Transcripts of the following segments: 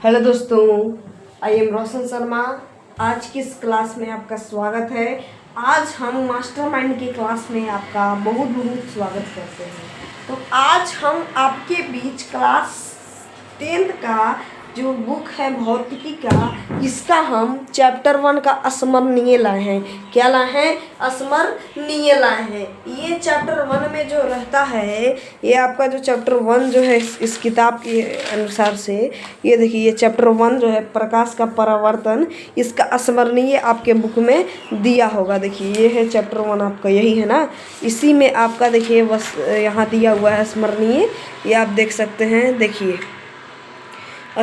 Hello दोस्तों, I am रोशन शर्मा। आज की इस क्लास में आपका स्वागत है। आज हम मास्टरमाइंड की क्लास में आपका बहुत बहुत स्वागत करते हैं। तो आज हम आपके बीच क्लास 10th का जो बुक है भौतिकी का, इसका हम चैप्टर 1 का स्मरणीय लाए हैं। क्या लाए हैं? स्मरणीय लाए हैं। ये चैप्टर 1 में जो रहता है, ये आपका जो चैप्टर 1 जो है इस किताब के अनुसार से, ये देखिए, ये चैप्टर 1 जो है प्रकाश का परावर्तन, इसका स्मरणीय आपके बुक में दिया होगा। देखिए, ये है चैप्टर 1 आपका, यही है ना। इसी में आपका देखिए बस यहाँ दिया हुआ है स्मरणीय, ये आप देख सकते हैं। देखिए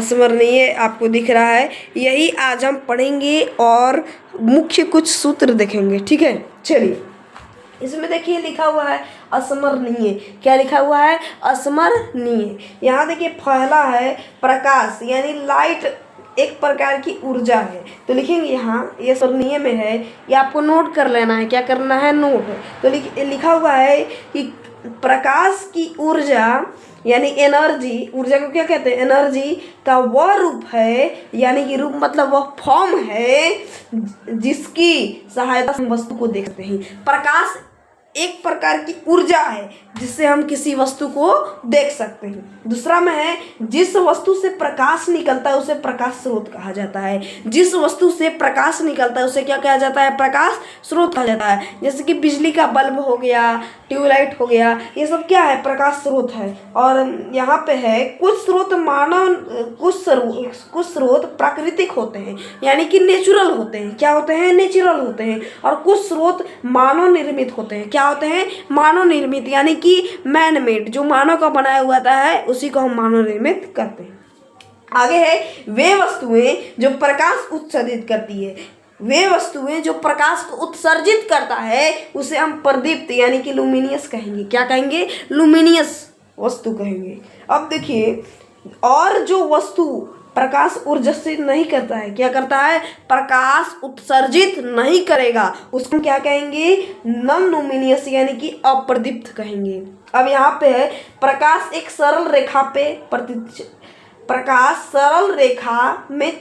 स्मरणीय आपको दिख रहा है, यही आज हम पढ़ेंगे और मुख्य कुछ सूत्र देखेंगे। ठीक है, चलिए। इसमें देखिए लिखा हुआ है स्मरणीय। क्या लिखा हुआ है? स्मरणीय। यहाँ देखिए पहला है प्रकाश, यानी लाइट एक प्रकार की ऊर्जा है। तो लिखेंगे यहाँ, ये स्मरणीय में है, ये आपको नोट कर लेना है। क्या करना है? नोट। तो लिखा हुआ है कि प्रकाश की ऊर्जा यानी एनर्जी, ऊर्जा को क्या कहते हैं? एनर्जी का वह रूप है, यानी कि रूप मतलब वह फॉर्म है जिसकी सहायता से हम वस्तु को देखते हैं। प्रकाश एक प्रकार की ऊर्जा है जिससे हम किसी वस्तु को देख सकते हैं। दूसरा में है, जिस वस्तु से प्रकाश निकलता है उसे प्रकाश स्रोत कहा जाता है। जिस वस्तु से प्रकाश निकलता है उसे क्या कहा जाता है? प्रकाश स्रोत कहा जाता है। जैसे कि बिजली का बल्ब हो गया, ट्यूबलाइट हो गया, ये सब क्या है? प्रकाश स्रोत है। और यहाँ पे है कुछ स्रोत मानव, कुछ स्रोत प्राकृतिक होते हैं, यानी कि नेचुरल होते हैं। क्या होते हैं? नेचुरल होते हैं। और कुछ स्रोत मानव निर्मित होते हैं। क्या होते हैं? मानव निर्मित, यानी कि मैन मेड, जो मानव का बनाया हुआ है उसी को हम मानव निर्मित करते हैं। आगे है, वे वस्तुएं जो प्रकाश उत्सर्जित करती है। वे वस्तुएं जो प्रकाश को उत्सर्जित करता है उसे हम प्रदीप्त यानी कि लुमिनियस कहेंगे। क्या कहेंगे? लुमिनियस वस्तु कहेंगे। अब देखिए, और जो वस्तु प्रकाश उत्सर्जित नहीं करता है, क्या करता है? प्रकाश उत्सर्जित नहीं करेगा, उसको क्या कहेंगे? नॉन लुमिनियस यानी कि अप्रदीप्त कहेंगे। अब यहाँ पे है, प्रकाश एक सरल रेखा पे प्रकाश सरल रेखा में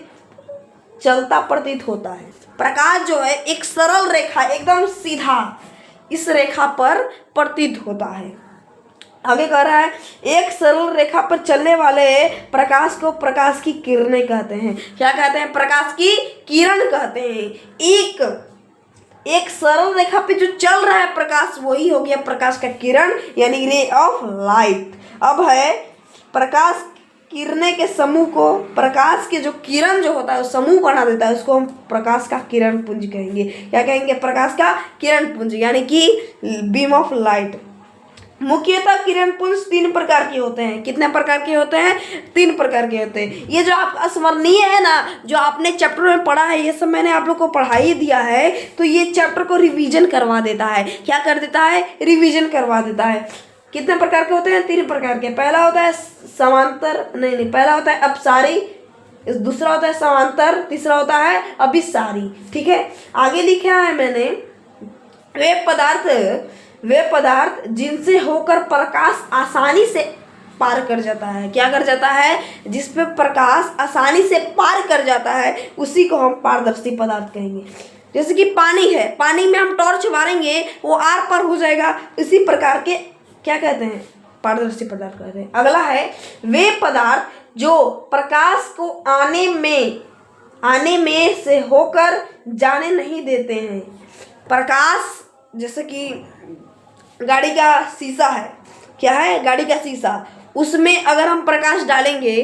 चलता प्रतीत होता है। प्रकाश जो है एक सरल रेखा, एकदम सीधा इस रेखा पर प्रतीत होता है। आगे कह रहा है, एक सरल रेखा पर चलने वाले प्रकाश को प्रकाश की किरणें कहते हैं। क्या कहते हैं? प्रकाश की किरण कहते हैं। एक सरल रेखा पे जो चल रहा है प्रकाश, वही हो गया प्रकाश का किरण, यानी रे ऑफ लाइट। अब है, प्रकाश किरणें के समूह को, प्रकाश के जो किरण जो होता है वो समूह बना देता है, उसको हम प्रकाश का किरण पुंज कहेंगे। क्या कहेंगे? प्रकाश का किरण पुंज, यानी कि बीम ऑफ लाइट। मुख्यतः किरण पुंज 3 प्रकार के होते हैं। कितने प्रकार के होते हैं? 3 प्रकार के होते हैं। ये जो आप स्मरणीय है ना, जो आपने चैप्टर में पढ़ा है, ये सब मैंने आप लोग को पढ़ा ही दिया है। तो ये चैप्टर को रिवीजन करवा देता है। क्या कर देता है? रिवीजन करवा देता है। कितने प्रकार के होते हैं? 3 प्रकार के। पहला होता है समांतर, नहीं, पहला होता है अपसारी, दूसरा होता है समांतर, तीसरा होता है अभिसारी। ठीक है, आगे लिखा है मैंने, वे पदार्थ जिनसे होकर प्रकाश आसानी से पार कर जाता है। क्या कर जाता है? जिस पे प्रकाश आसानी से पार कर जाता है उसी को हम पारदर्शी पदार्थ कहेंगे। जैसे कि पानी है, पानी में हम टॉर्च मारेंगे वो आर पार हो जाएगा। इसी प्रकार के क्या कहते हैं? पारदर्शी पदार्थ कहते हैं। अगला है, वे पदार्थ जो प्रकाश को आने में से होकर जाने नहीं देते हैं। प्रकाश, जैसे कि गाड़ी का शीशा है, क्या है? गाड़ी का शीशा, उसमें अगर हम प्रकाश डालेंगे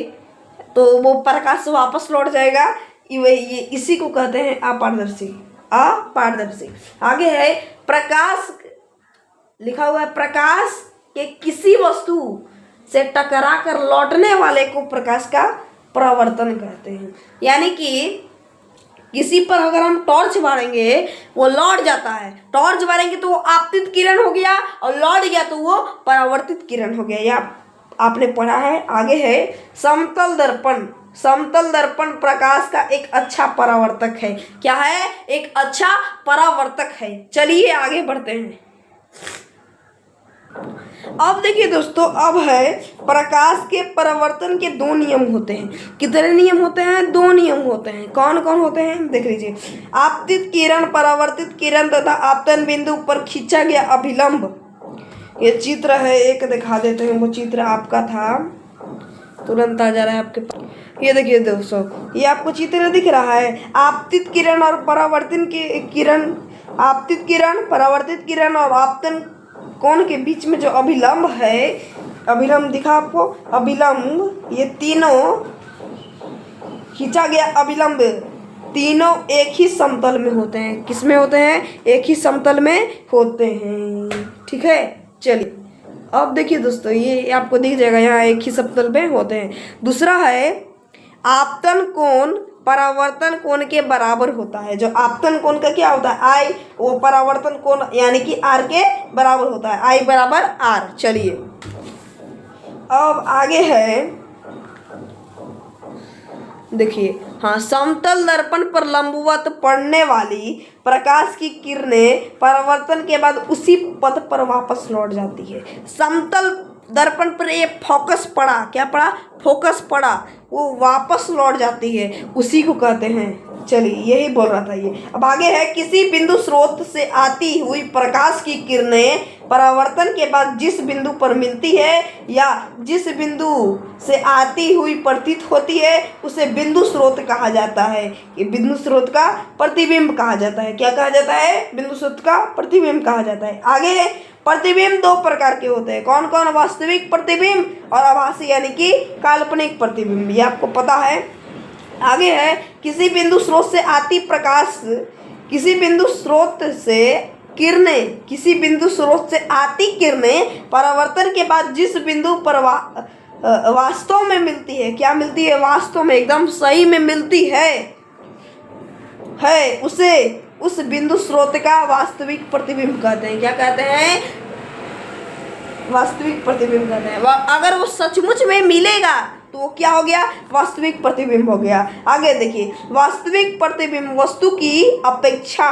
तो वो प्रकाश वापस लौट जाएगा। ये इसी को कहते हैं अपारदर्शी। आगे है, प्रकाश, लिखा हुआ है, प्रकाश के किसी वस्तु से टकरा कर लौटने वाले को प्रकाश का परावर्तन कहते हैं। यानी कि किसी पर अगर हम टॉर्च मारेंगे वो लौट जाता है। टॉर्च मारेंगे तो वो आपतित किरण हो गया, और लौट गया तो वो परावर्तित किरण हो गया। या आपने पढ़ा है। आगे है, समतल दर्पण। समतल दर्पण प्रकाश का एक अच्छा परावर्तक है। क्या है? एक अच्छा परावर्तक है। चलिए आगे बढ़ते हैं। अब देखिए दोस्तों, अब है प्रकाश के परावर्तन के दो नियम होते हैं। कितने नियम होते हैं? दो नियम होते हैं। कौन कौन होते हैं देख लीजिए। आपतित किरण, परावर्तित किरण तथा आपतन बिंदु पर खींचा गया अभिलंब। ये चित्र है, एक दिखा देते हैं। वो चित्र आपका था, तुरंत आ जा रहा है आपके पास। ये देखिए दोस्तों, ये आपको चित्र दिख रहा है। आपतित किरण और परावर्तित किरण, आपतित किरण, परावर्तित किरण और आपतन कोण के बीच में जो अभिलंब है, अभिलंब दिखा आपको, अभिलंब, ये तीनों खींचा गया अभिलंब तीनों एक ही समतल में होते हैं। किस में होते हैं? एक ही समतल में होते हैं। ठीक है, चलिए अब देखिए दोस्तों, ये आपको दिख जाएगा, यहाँ एक ही समतल में होते हैं। दूसरा है आपतन कोण परावर्तन कोण के बराबर होता है। जो आपतन कोण का क्या होता है? आई, वो परावर्तन कोण यानी कि आर के बराबर होता है। आई बराबर आर। चलिए अब आगे है, देखिए, हाँ, समतल दर्पण पर लंबवत पड़ने वाली प्रकाश की किरणें परावर्तन के बाद उसी पथ पर वापस लौट जाती है। समतल दर्पण पर ये फोकस पड़ा, क्या पड़ा? फोकस पड़ा, वो वापस लौट जाती है, उसी को कहते हैं। चलिए यही बोल रहा था ये। अब आगे है, किसी बिंदु स्रोत से आती हुई प्रकाश की किरणें परावर्तन के बाद जिस बिंदु पर मिलती है या जिस बिंदु से आती हुई प्रतीत होती है उसे बिंदु स्रोत कहा जाता है। ये बिंदु स्रोत का प्रतिबिंब कहा जाता है। क्या कहा जाता है? बिंदु स्रोत का प्रतिबिंब कहा जाता है। आगे है, प्रतिबिंब दो प्रकार के होते हैं। कौन कौन? वास्तविक प्रतिबिंब और आभासी यानी कि काल्पनिक प्रतिबिंब। ये आपको पता है। आगे है, किसी बिंदु स्रोत से आती प्रकाश, किसी बिंदु स्रोत से किरणें, किसी बिंदु स्रोत से आती किरणें परावर्तन के बाद जिस बिंदु पर वास्तव में मिलती है, क्या मिलती है? वास्तव में, एकदम सही में मिलती है उसे उस बिंदु स्रोत का वास्तविक प्रतिबिंब कहते हैं। क्या कहते हैं? वास्तविक प्रतिबिंब कहते हैं। अगर वो सचमुच में मिलेगा तो वो क्या हो गया? वास्तविक प्रतिबिंब हो गया। आगे देखिए, वास्तविक प्रतिबिंब वस्तु की अपेक्षा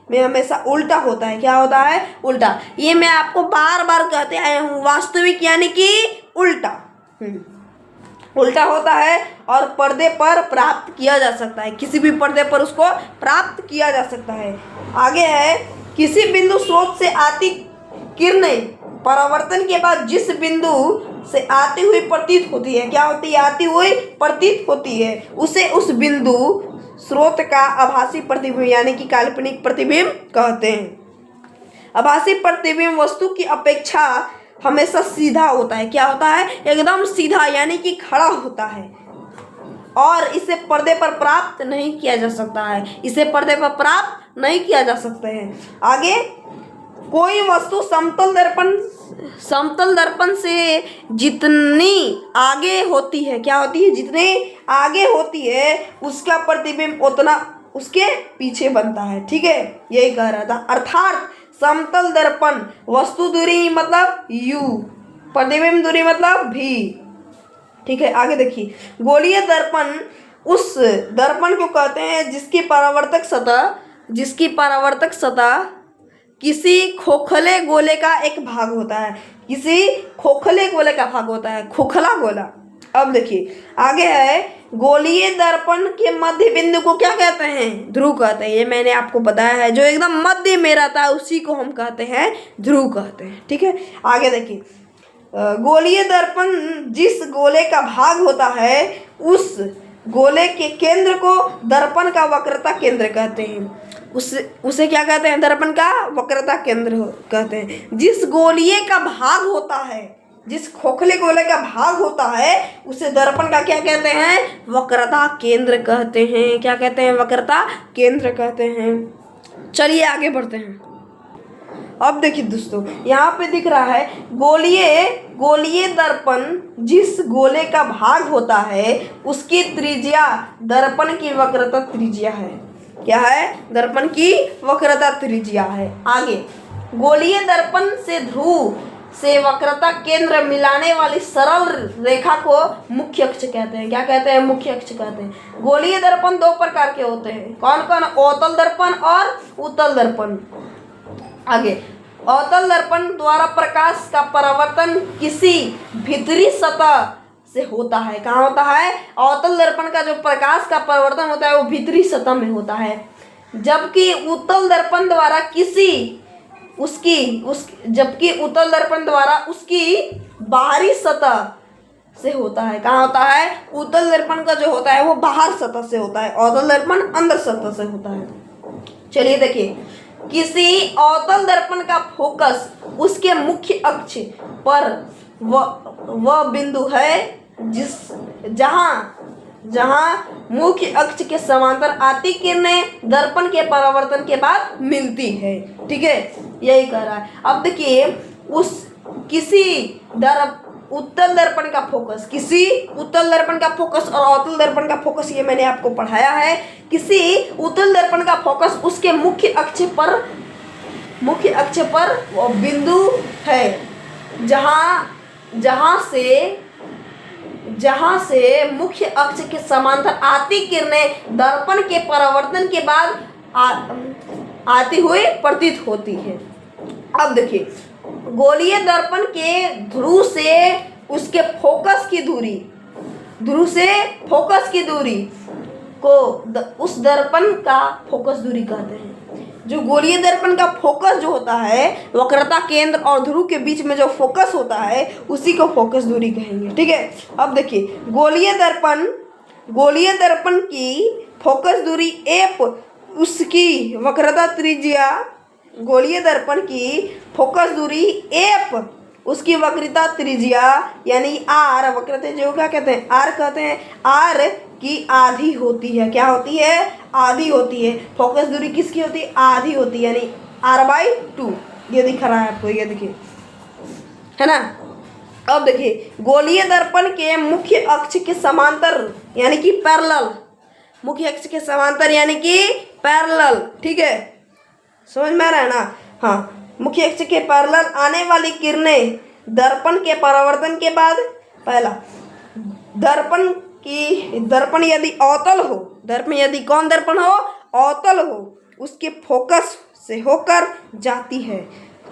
में हमेशा उल्टा होता है। क्या होता है? उल्टा। ये मैं आपको बार बार कहते आया हूँ, वास्तविक यानी कि उल्टा। उल्टा होता है और पर्दे पर प्राप्त किया जा सकता है। किसी भी पर्दे पर उसको प्राप्त किया जा सकता है। आगे है, किसी बिंदु स्रोत से आती किरणें परावर्तन के बाद जिस बिंदु से आती हुई प्रतीत होती है, क्या होती है? आती हुई प्रतीत होती है, उसे उस बिंदु स्रोत का आभासी प्रतिबिंब यानी कि काल्पनिक प्रतिबिंब कहते हैं। आभासी प्रतिबिंब वस्तु की अपेक्षा हमेशा सीधा होता है। क्या होता है? एकदम सीधा यानी कि खड़ा होता है और इसे पर्दे पर प्राप्त नहीं किया जा सकता है। इसे पर्दे पर प्राप्त नहीं किया जा सकता है। आगे, कोई वस्तु समतल दर्पण से जितनी आगे होती है, क्या होती है? जितने आगे होती है उसका प्रतिबिंब उतना उसके पीछे बनता है। ठीक है, यही कह रहा था। अर्थात समतल दर्पण वस्तु दूरी मतलब u, प्रतिबिंब दूरी मतलब v। ठीक है, आगे देखिए, गोलीय दर्पण उस दर्पण को कहते हैं जिसकी परावर्तक सतह किसी खोखले गोले का एक भाग होता है। किसी खोखले गोले का भाग होता है, खोखला गोला। अब देखिए आगे है, गोलीय दर्पण के मध्य बिंदु को क्या कहते हैं? ध्रुव कहते हैं। ये मैंने आपको बताया है, जो एकदम मध्य में रहता है उसी को हम कहते हैं ध्रुव कहते हैं। ठीक है, आगे देखिए, गोलीय दर्पण जिस गोले का भाग होता है उस गोले के केंद्र को दर्पण का वक्रता केंद्र कहते हैं। उसे क्या कहते हैं? दर्पण का वक्रता केंद्र कहते हैं। जिस गोलीय का भाग होता है, जिस खोखले गोले का भाग होता है उसे दर्पण का क्या कहते हैं? वक्रता केंद्र कहते हैं। क्या कहते हैं? वक्रता केंद्र कहते हैं। चलिए आगे बढ़ते हैं। अब देखिए दोस्तों, यहाँ पे दिख रहा है गोलीय दर्पण जिस गोले का भाग होता है उसकी त्रिज्या दर्पण की वक्रता त्रिज्या है। क्या है? दर्पण की वक्रता त्रिज्या है। आगे, गोलीय दर्पण से ध्रुव से वक्रता केंद्र मिलाने वाली सरल रेखा को मुख्य अक्ष कहते हैं। क्या कहते हैं? मुख्य अक्ष कहते हैं। गोलीय दर्पण दो प्रकार के होते हैं। कौन कौन? अवतल दर्पण और उत्तल दर्पण। आगे, अवतल दर्पण द्वारा प्रकाश का परावर्तन किसी भीतरी सतह से होता है। कहाँ होता है? अवतल दर्पण का जो प्रकाश का परावर्तन होता है वो भीतरी सतह में होता है, जबकि उत्तल दर्पण द्वारा उत्तल दर्पण द्वारा उसकी बाहरी सतह से होता है। कहाँ होता है? उत्तल दर्पण का जो होता है वो बाहर सतह से होता है, अवतल दर्पण अंदर सतह से होता है। चलिए देखिए, किसी अवतल दर्पण का फोकस उसके मुख्य अक्ष पर वह बिंदु है जहां मुख्य अक्ष के समांतर आती किरणें दर्पण के परावर्तन के बाद मिलती है। ठीक है, यही कह रहा है। अब देखिए, उत्तल दर्पण का फोकस, किसी उत्तल दर्पण का फोकस और अवतल दर्पण का फोकस, ये मैंने आपको पढ़ाया है। किसी उत्तल दर्पण का फोकस उसके मुख्य अक्ष पर वो बिंदु है जहां से मुख्य अक्ष के समांतर आती किरणें दर्पण के परावर्तन के बाद आती हुई प्रतीत होती है। अब देखिए, गोलीय दर्पण के ध्रुव से उसके फोकस की दूरी को उस दर्पण का फोकस दूरी कहते हैं। जो गोलीय दर्पण का फोकस जो होता है, वक्रता केंद्र और ध्रुव के बीच में जो फोकस होता है उसी को फोकस दूरी कहेंगे। ठीक है, अब देखिए, गोलीय दर्पण की फोकस दूरी एफ, उसकी वक्रता त्रिज्या, गोलीय दर्पण की फोकस दूरी एफ, उसकी वक्रता त्रिज्या यानी आर, वक्रता जो क्या कहते हैं? आर कहते हैं। आर की आधी होती है। क्या होती है? आधी होती है। फोकस दूरी किसकी होती है? आधी होती है, यानी r/2। ये दिख रहा है आपको, ये देखिए, है ना। अब देखिए, गोलीय दर्पण के मुख्य अक्ष के समांतर यानी कि पैरेलल, मुख्य अक्ष के समांतर यानी कि पैरेलल। ठीक है, समझ में आ रहा है ना? हाँ, मुख्य अक्ष के पैरेलल आने वाली किरणें दर्पण के परावर्तन के बाद, पहला, दर्पण यदि अवतल हो, दर्पण यदि कौन दर्पण हो? अवतल हो, उसके फोकस से होकर जाती है।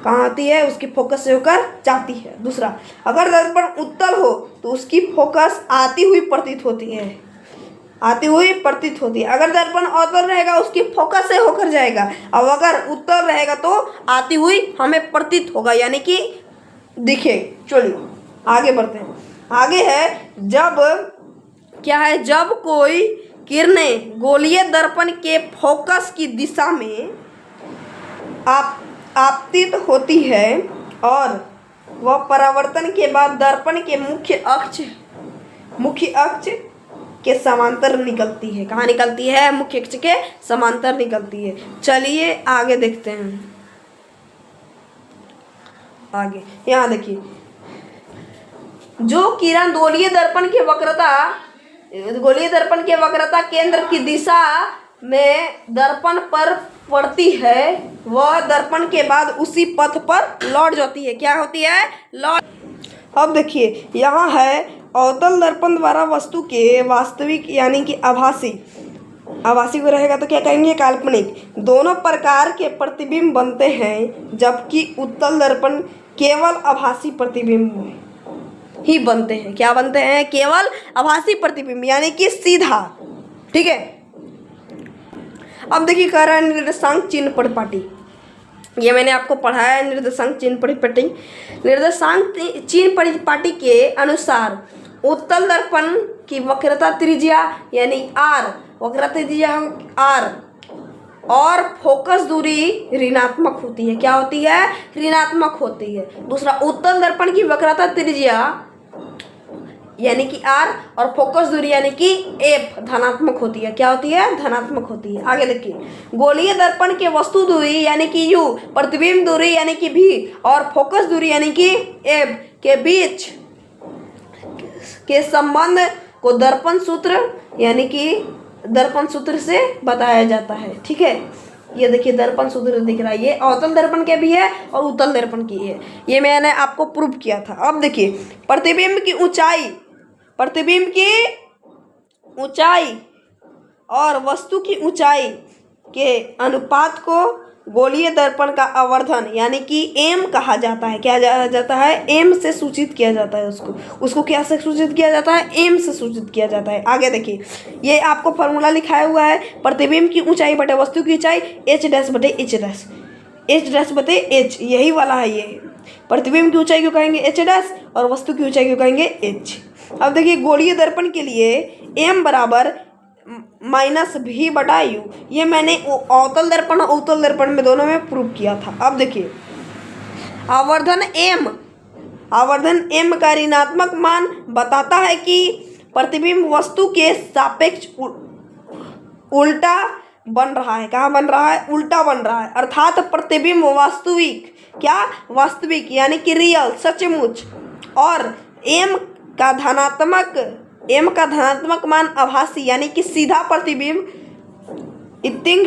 कहाँ आती है? उसकी फोकस से होकर जाती है। दूसरा, अगर दर्पण उत्तल हो तो उसकी फोकस आती हुई प्रतीत होती है, अगर दर्पण अवतल रहेगा उसकी फोकस से होकर जाएगा, अब अगर उत्तल रहेगा तो आती हुई हमें प्रतीत होगा, यानी कि दिखे। चलिए आगे बढ़ते हैं। आगे है, जब कोई किरणें गोलीय दर्पण के फोकस की दिशा में आपतित होती है और वह परावर्तन के बाद दर्पण के मुख्य अक्ष के समांतर निकलती है। कहाँ निकलती है? मुख्य अक्ष के समांतर निकलती है। चलिए आगे देखते हैं। आगे यहाँ देखिए, जो किरण गोलीय दर्पण के वक्रता केंद्र की दिशा में दर्पण पर पड़ती है वह दर्पण के बाद उसी पथ पर लौट जाती है। क्या होती है? अब देखिए, यहाँ है, अवतल दर्पण द्वारा वस्तु के वास्तविक यानी कि आभासी को रहेगा तो क्या कहेंगे? काल्पनिक, दोनों प्रकार के प्रतिबिंब बनते हैं, जबकि उत्तल दर्पण केवल आभासी प्रतिबिंब ही बनते हैं। क्या बनते हैं? केवल आभासी प्रतिबिंब, यानी कि सीधा। ठीक है, अब देखिए, कह रहा है निर्देशांक चिन्ह परिपाटी। ये मैंने आपको पढ़ाया है, निर्देशांक चिन्ह परिपाटी। निर्देशांक चिन्ह परिपाटी के अनुसार उत्तल दर्पण की वक्रता त्रिज्या यानी r, वक्रता त्रिज्या r और फोकस दूरी ऋणात्मक होती है। क्या होती है? ऋणात्मक होती है। दूसरा, उत्तल दर्पण की वक्रता त्रिज्या यानी कि r और फोकस दूरी यानी कि f धनात्मक होती है। क्या होती है? धनात्मक होती है। आगे देखिए, गोलीय दर्पण के वस्तु दूरी यानी कि u, प्रतिबिंब दूरी यानी कि v और फोकस दूरी यानी कि f के बीच के संबंध को दर्पण सूत्र यानी कि दर्पण सूत्र से बताया जाता है। ठीक है, ये देखिए दर्पण सूत्र दिख रहा है, ये अवतल दर्पण के भी है और उत्तल दर्पण की है। ये मैंने आपको प्रूव किया था। अब देखिए, प्रतिबिंब की ऊंचाई और वस्तु की ऊंचाई के अनुपात को गोलीय दर्पण का आवर्धन यानी कि एम कहा जाता है। क्या जाता है? एम से सूचित किया जाता है उसको क्या से सूचित किया जाता है? एम से सूचित किया जाता है। आगे देखिए, ये आपको फॉर्मूला लिखाया हुआ है, प्रतिबिंब की ऊंचाई बटे वस्तु की ऊंचाई एच डैश बटे एच डैश, एच डैश बटे एच, यही वाला है ये। प्रतिबिंब की ऊंचाई क्यों कहेंगे एच डैश और वस्तु की ऊंचाई क्यों कहेंगे एच। अब देखिए, गोलीय दर्पण के लिए एम बराबर माइनस भी बटा यू, ये मैंने अवतल दर्पण और उत्तल दर्पण में दोनों में प्रूव किया था। अब देखिए, आवर्धन एम का ऋणात्मक मान बताता है कि प्रतिबिंब वस्तु के सापेक्ष उल्टा बन रहा है। कहाँ बन रहा है? उल्टा बन रहा है, अर्थात प्रतिबिंब वास्तविक, क्या वास्तविक यानी कि रियल, सचमुच, और एम का धनात्मक मान आभासी यानी कि सीधा प्रतिबिंब इतिंग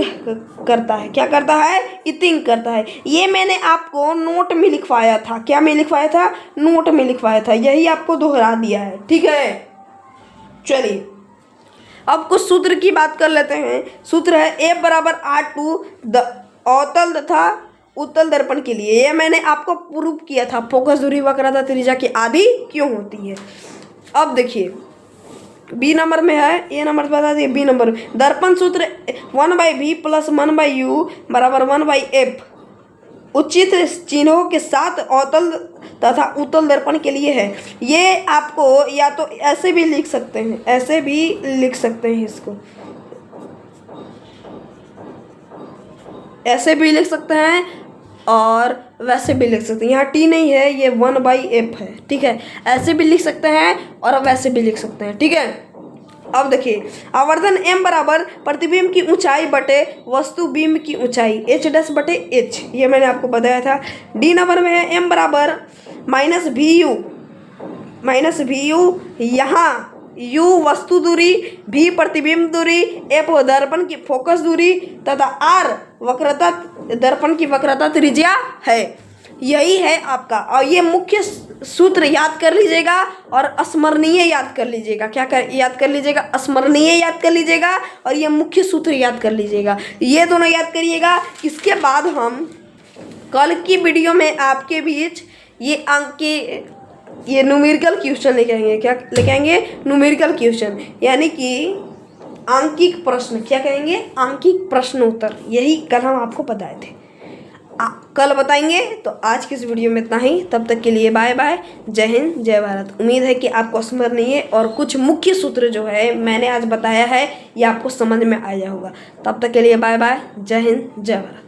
करता है। क्या करता है? इतिंग करता है। ये मैंने आपको नोट में लिखवाया था। क्या में लिखवाया था? नोट में लिखवाया था, यही आपको दोहरा दिया है। ठीक है, चलिए अब कुछ सूत्र की बात कर लेते हैं। सूत्र है F बराबर R2 अवतल तथा उत्तल दर्पण के लिए। ये मैंने आपको प्रूव किया था, फोकस दूरी वक्रता त्रिज्या की आधी क्यों होती है। अब देखिए, बी नंबर में है, ए नंबर बता दिए, बी नंबर में दर्पण सूत्र 1/v प्लस 1/u बराबर 1/f उचित चिन्हों के साथ अवतल तथा उत्तल दर्पण के लिए है। ये आपको या तो ऐसे भी लिख सकते हैं, ऐसे भी लिख सकते हैं, इसको ऐसे भी लिख सकते हैं और वैसे भी लिख सकते हैं। यहाँ टी नहीं है, ये 1/f है। ठीक है, ऐसे भी लिख सकते हैं और वैसे भी लिख सकते हैं। ठीक है, अब देखिए, आवर्धन m बराबर प्रतिबिंब की ऊंचाई बटे वस्तु बिंब की ऊंचाई h डैश बटे h, ये मैंने आपको बताया था। डी नंबर में है m बराबर -vu, यहाँ u वस्तु दूरी, v प्रतिबिंब दूरी, f दर्पण की फोकस दूरी तथा r वक्रता दर्पण की वक्रता त्रिज्या है। यही है आपका, और ये मुख्य सूत्र याद कर लीजिएगा और स्मरणीय याद कर लीजिएगा। याद कर लीजिएगा? स्मरणीय याद कर लीजिएगा और ये मुख्य सूत्र याद कर लीजिएगा। ये दोनों याद करिएगा। इसके बाद हम कल की वीडियो में आपके बीच ये अंक के ये न्यूमेरिकल क्वेश्चन लेके आएंगे। क्या लेके आएंगे? न्यूमेरिकल क्वेश्चन, यानी कि आंकिक प्रश्न। क्या कहेंगे? आंकिक प्रश्न उत्तर। यही कल हम आपको बताए थे, कल बताएंगे। तो आज की इस वीडियो में इतना ही। तब तक के लिए बाय बाय। जय हिंद, जय भारत। उम्मीद है कि आपको स्मरणीय और कुछ मुख्य सूत्र जो है मैंने आज बताया है ये आपको समझ में आ जाएगा। तब तक के लिए बाय बाय। जय हिंद, जय भारत।